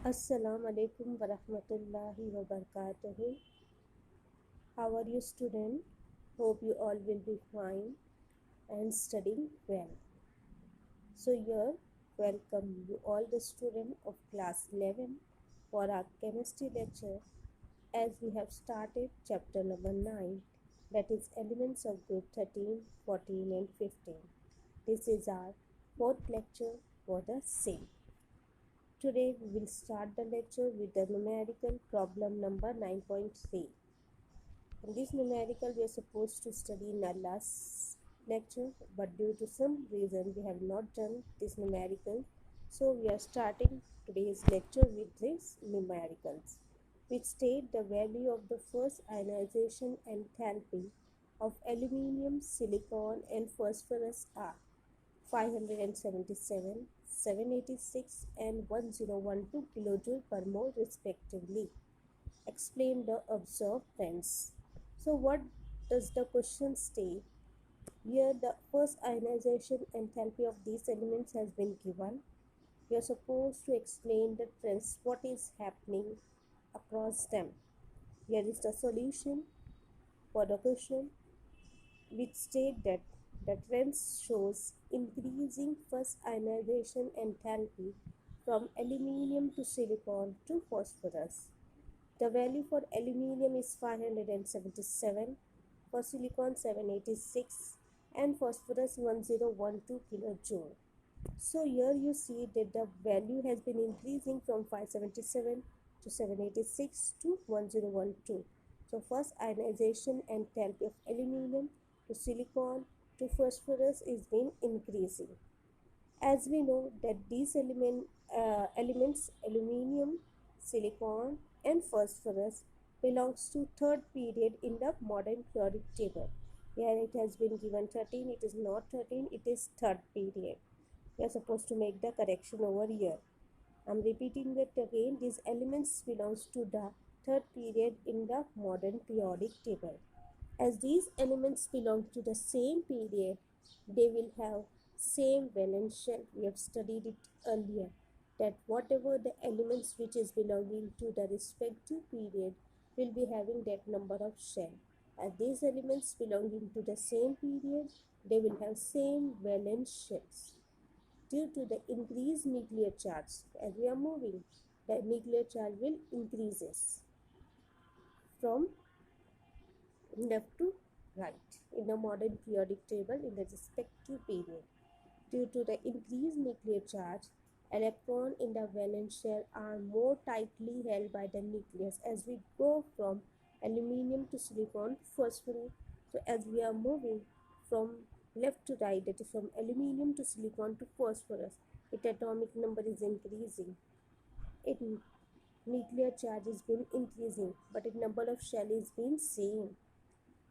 Assalamu alaikum wa rahmatullahi wa barakatuhu. How are you, student? Hope you all will be fine and studying well. So here, welcome you all the student of class 11 for our chemistry lecture as we have started chapter number 9, that is elements of group 13, 14 and 15. This is our fourth lecture for the same. Today we will start the lecture with the numerical problem number 9.3. In this numerical we are supposed to study in our last lecture, but due to some reason we have not done this numerical. So we are starting today's lecture with these numericals, which state the value of the first ionization enthalpy of aluminium, silicon and phosphorus are 577, 786 and 1012 kilojoule per mole respectively. Explain the observed trends. So what does the question state? Here the first ionization enthalpy of these elements has been given. You are supposed to explain the trends, what is happening across them. Here is the solution for the question, which state that the trends shows increasing first ionization enthalpy from aluminium to silicon to phosphorus. The value for aluminium is 577, for silicon 786 and phosphorus 1012 kilojoule. So here you see that the value has been increasing from 577 to 786 to 1012. So first ionization enthalpy of aluminium to silicon to phosphorus is been increasing. As we know that these elements aluminium, silicon and phosphorus belongs to third period in the modern periodic table. Here it has been given 13, it is not 13, it is third period. You are supposed to make the correction over here. I am repeating that again. These elements belongs to the third period in the modern periodic table. As these elements belong to the same period, they will have same valence shell. We have studied it earlier, that whatever the elements which is belonging to the respective period will be having that number of shell. As these elements belonging to the same period, they will have same valence shells. Due to the increased nuclear charge, as we are moving, the nuclear charge will increases from left to right in the modern periodic table in the respective period. Due to the increased nuclear charge, electrons in the valence shell are more tightly held by the nucleus as we go from aluminium to silicon to phosphorus. So as we are moving from left to right, that is from aluminium to silicon to phosphorus, its atomic number is increasing. Its nuclear charge is been increasing, but its number of shell is been same.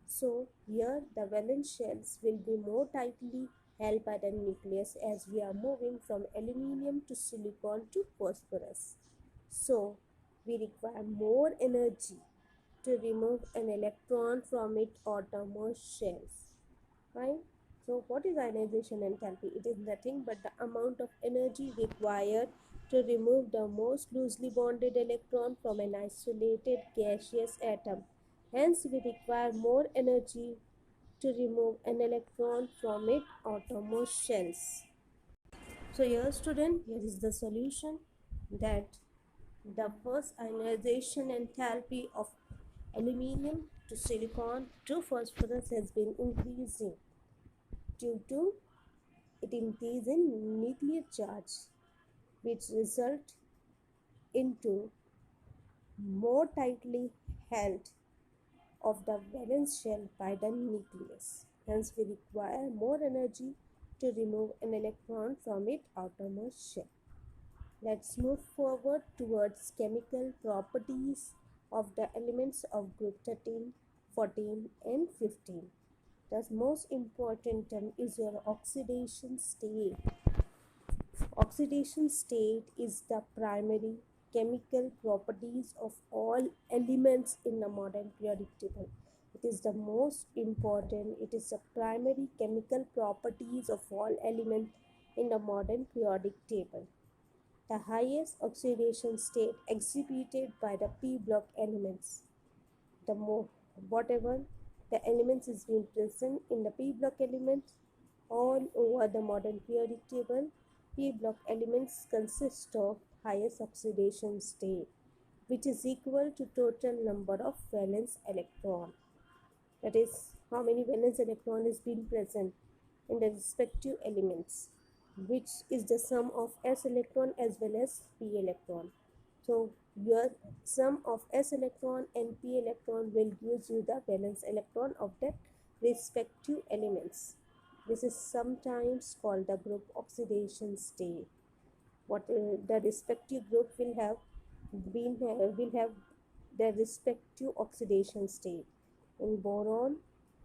So here the valence shells will be more tightly held by the nucleus as we are moving from aluminium to silicon to phosphorus. So we require more energy to remove an electron from its outermost shells. Right? So what is ionization enthalpy? It is nothing but the amount of energy required to remove the most loosely bonded electron from an isolated gaseous atom. Hence, we require more energy to remove an electron from its outermost shells. So here student, here is the solution, that the first ionization enthalpy of aluminium to silicon to phosphorus has been increasing due to it increase in nuclear charge, which result into more tightly held of the valence shell by the nucleus. Hence, we require more energy to remove an electron from its outermost shell. Let's move forward towards chemical properties of the elements of group 13, 14 and 15. The most important term is your oxidation state. Oxidation state is the primary chemical properties of all elements in the modern periodic table. It is the most important. It is the primary chemical properties of all elements in the modern periodic table. the highest oxidation state exhibited by the p block elements. The more whatever the elements is being present in the p block elements all over the modern periodic table, p block elements consist of highest oxidation state, which is equal to total number of valence electron. That is, how many valence electron is being present in the respective elements, which is the sum of s electron as well as p electron. So your sum of s electron and p electron will give you the valence electron of that respective elements. This is sometimes called the group oxidation state. What the respective group will have their respective oxidation state. In boron,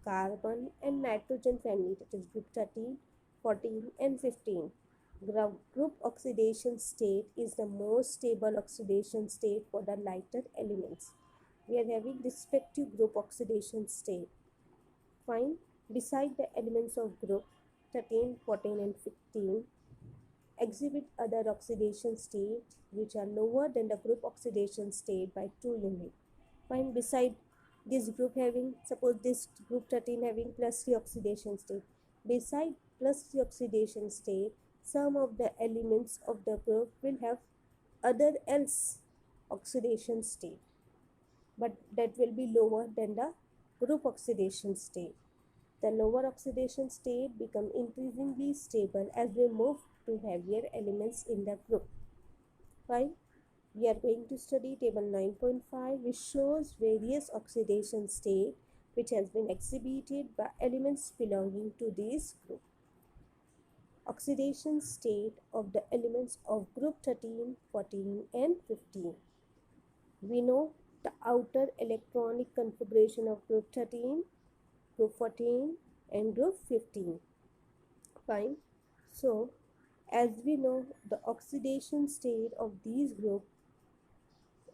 carbon and nitrogen family, that is group 13, 14 and 15. Group oxidation state is the most stable oxidation state for the lighter elements. We are having respective group oxidation state. Fine. Beside the elements of group 13, 14 and 15 exhibit other oxidation states which are lower than the group oxidation state by 2 units. Fine. Beside this group having, suppose this group 13 having plus 3 oxidation state. Beside plus 3 oxidation state, some of the elements of the group will have other else oxidation state, but that will be lower than the group oxidation state. The lower oxidation state become increasingly stable as we move to heavier elements in the group. Fine. We are going to study table 9.5, which shows various oxidation state which has been exhibited by elements belonging to this group. Oxidation state of the elements of group 13, 14 and 15. We know the outer electronic configuration of group 13, group 14 and group 15. Fine. So as we know, the oxidation state of these groups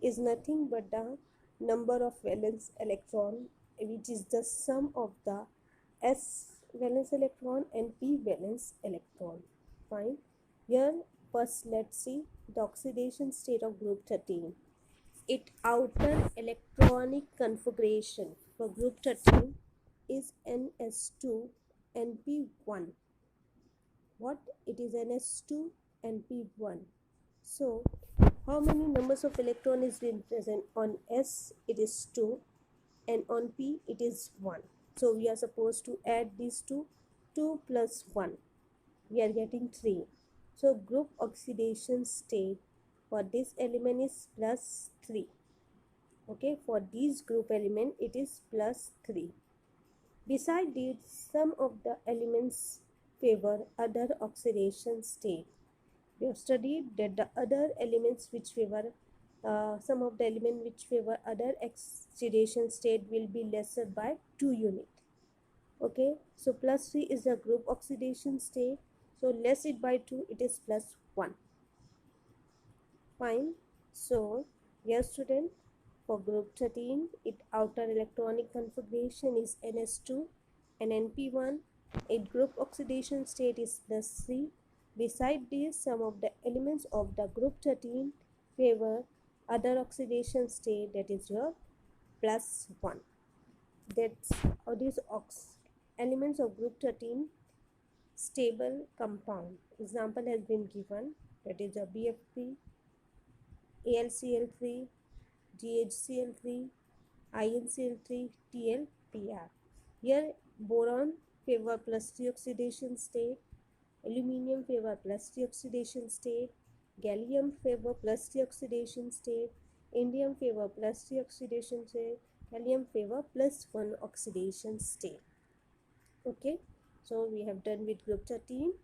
is nothing but the number of valence electron, which is the sum of the s valence electron and p valence electron. Fine. Here first let's see the oxidation state of group 13. Its outer electronic configuration for group 13 is ns2 and p1. What? It is ns2 and p1. So how many numbers of electron is being present? On s it is 2 and on p it is 1. So we are supposed to add these two. 2 plus 1, we are getting 3. So group oxidation state for this element is plus 3. Okay, for this group element it is plus 3. Besides this, some of the elements favor other oxidation state. We have studied that the other elements which favor some of the elements which favor other oxidation state will be lesser by 2 unit. Okay, so plus 3 is the group oxidation state, so less it by 2, it is plus 1. Fine. So yes student, for group 13 its outer electronic configuration is ns2 and np1. Its group oxidation state is plus 3. Beside this, some of the elements of the group 13 favor other oxidation state, that is your plus 1. That's how these elements of group 13 stable compound. Example has been given, that is a BF3, AlCl3, GHCl3, InCl3, TlPr. Here boron favor plus 3 oxidation state, aluminium favor plus 3 oxidation state, gallium favor plus 3 oxidation state, indium favor plus 3 oxidation state, gallium favor plus 1 oxidation state. Okay, so we have done with group 13.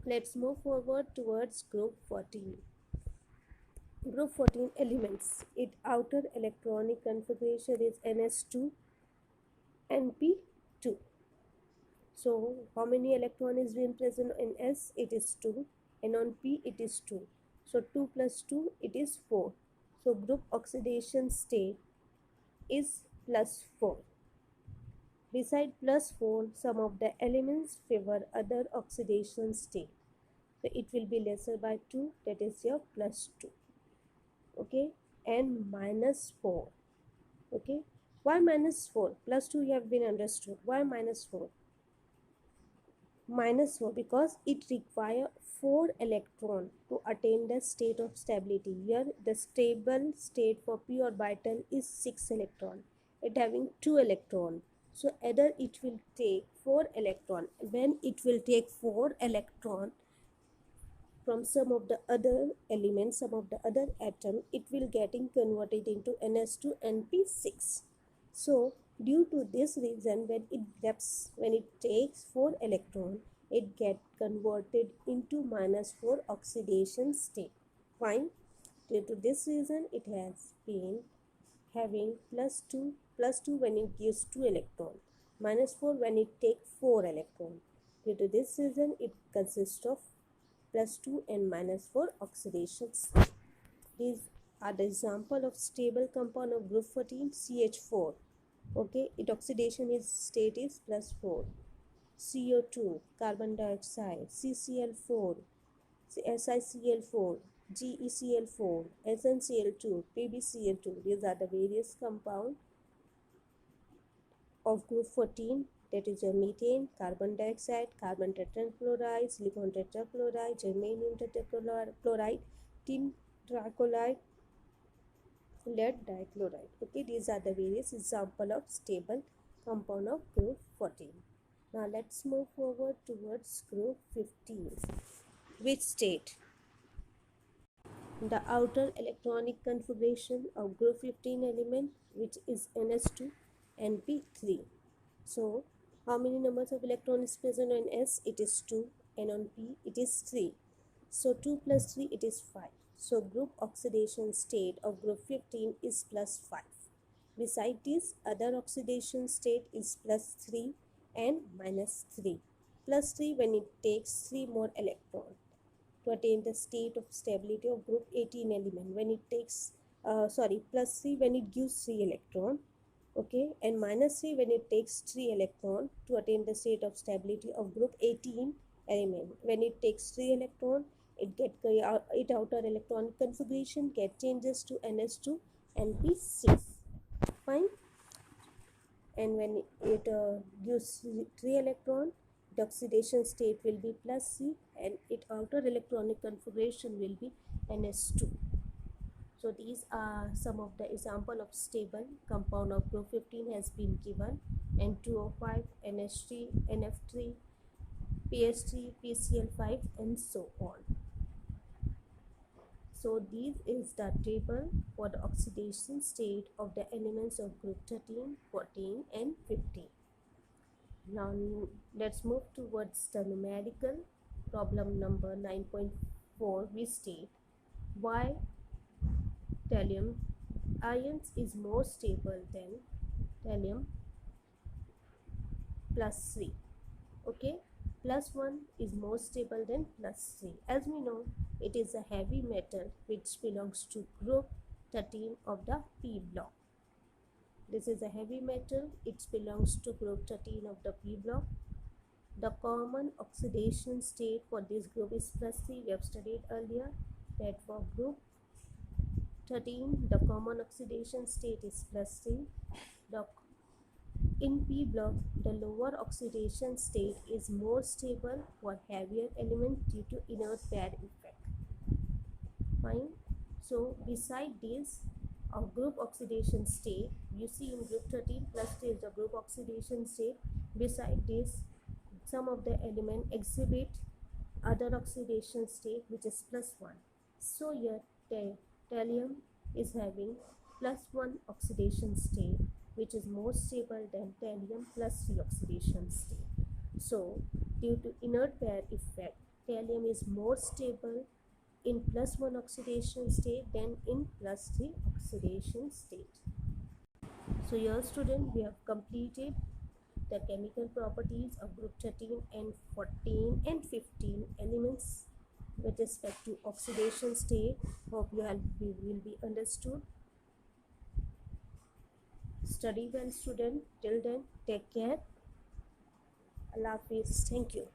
Let's move forward towards group 14. Group 14 elements. Its outer electronic configuration is ns2 and p2. So how many electron is being present in s? It is 2, and on p it is 2. So 2 plus 2 it is 4. So group oxidation state is plus 4. Beside plus 4, some of the elements favor other oxidation state. So it will be lesser by 2, that is your plus 2. Okay, and minus 4. Okay, why minus 4? Plus 2 you have been understood. Why minus 4? Minus 4 because it requires 4 electron to attain the state of stability. Here the stable state for p orbital is 6 electron. It having 2 electron. So either it will take 4 electron. When it will take 4 electron from some of the other elements, some of the other atom, it will getting converted into ns2 and p6. So due to this reason, when it takes 4 electron, it get converted into -4 oxidation state. Fine. Due to this reason, it has been having plus 2 when it gives 2 electron, -4 when it takes 4 electron. Due to this reason, it consists of plus 2 and -4 oxidations. These are the example of stable compound of group 14, CH4. Okay, its oxidation is state is plus 4. CO2, carbon dioxide, CCl4, SiCl4, GeCl4, SnCl2, PbCl2. These are the various compounds of group 14, that is your methane, carbon dioxide, carbon tetrachloride, silicon tetrachloride, germanium tetrachloride, tin trichloride, lead dichloride. Okay, these are the various example of stable compound of group 14. Now let's move forward towards group 15. Which state? The outer electronic configuration of group 15 element, which is ns2 and p3. So how many numbers of electrons present on s? It is 2, and on p it is 3. So 2 plus 3 it is 5. So group oxidation state of group 15 is plus 5. Beside this, other oxidation state is plus 3 and minus 3. Plus 3 when it takes 3 more electrons to attain the state of stability of group 18 element. When it takes plus 3 when it gives 3 electron. Okay, and minus 3 when it takes 3 electron to attain the state of stability of group 18 element. When it takes 3 electron, its outer electronic configuration get changes to ns2 and p6. Fine. And when it gives 3 electron, the oxidation state will be plus C, and its outer electronic configuration will be ns2. So these are some of the example of stable compound of group 15 has been given: N2O5, NH3, NF3, PH3, PCl5, and so on. So this is the table for the oxidation state of the elements of group 13, 14, and 15. Now let's move towards the numerical. Problem number 9.4. We state why thallium ions is more stable than thallium plus 3. Okay, plus 1 is more stable than plus 3. As we know, it is a heavy metal which belongs to group 13 of the p block. This is a heavy metal, it belongs to group 13 of the p block. The common oxidation state for this group is plus 3. We have studied earlier that for group 13 the common oxidation state is plus 3. In p block, the lower oxidation state is more stable for heavier element due to inert pair effect. Fine. So beside this group oxidation state, you see in group 13 plus 3 is the group oxidation state. Beside this, some of the element exhibit other oxidation state which is plus 1. So here thallium is having plus 1 oxidation state which is more stable than thallium plus 3 oxidation state. So due to inert pair effect, thallium is more stable in plus 1 oxidation state than in plus 3 oxidation state. So here student, we have completed the chemical properties of group 13 and 14 and 15 elements with respect to oxidation state. Hope you will be understood. Study well student. Till then, take care. Allah Hafiz. Thank you.